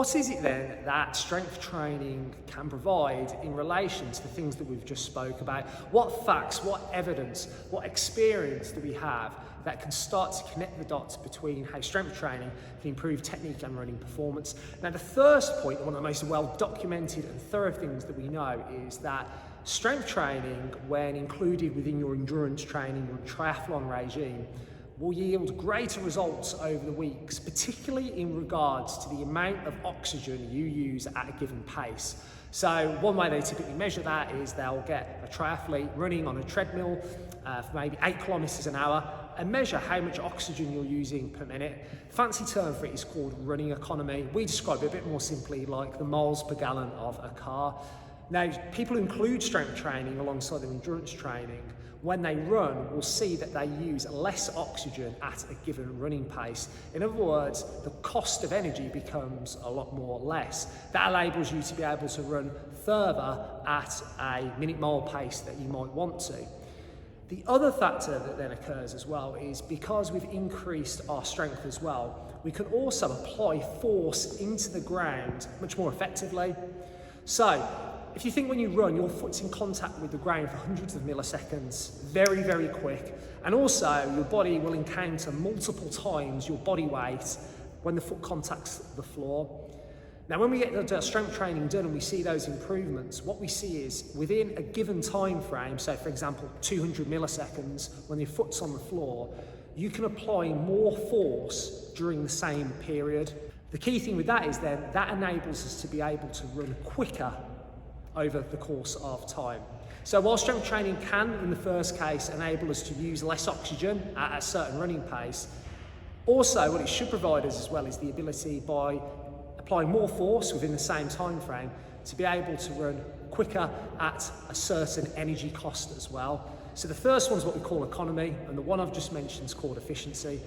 What is it then that strength training can provide in relation to the things that we've just spoke about? What facts, what evidence, what experience do we have that can start to connect the dots between how strength training can improve technique and running performance? Now, the first point, one of the most well documented and thorough things that we know, is that strength training, when included within your endurance training or triathlon regime, will yield greater results over the weeks, particularly in regards to the amount of oxygen you use at a given pace. So one way they typically measure that is they'll get a triathlete running on a treadmill for maybe 8 kilometers an hour and measure how much oxygen you're using per minute. Fancy term for it is called running economy. We describe it a bit more simply like the miles per gallon of a car. Now, people who include strength training alongside their endurance training, when they run, will see that they use less oxygen at a given running pace. In other words, the cost of energy becomes a lot more less. That enables you to be able to run further at a minute-mile pace that you might want to. The other factor that then occurs as well is because we've increased our strength as well, we can also apply force into the ground much more effectively. So, if you think when you run, your foot's in contact with the ground for hundreds of milliseconds, very, very quick. And also, your body will encounter multiple times your body weight when the foot contacts the floor. Now, when we get the strength training done and we see those improvements, what we see is within a given time frame, so for example, 200 milliseconds, when your foot's on the floor, you can apply more force during the same period. The key thing with that is then that enables us to be able to run quicker over the course of time. So while strength training can, in the first case, enable us to use less oxygen at a certain running pace, also what it should provide us as well is the ability, by applying more force within the same time frame, to be able to run quicker at a certain energy cost as well. So the first one is what we call economy, and the one I've just mentioned is called efficiency.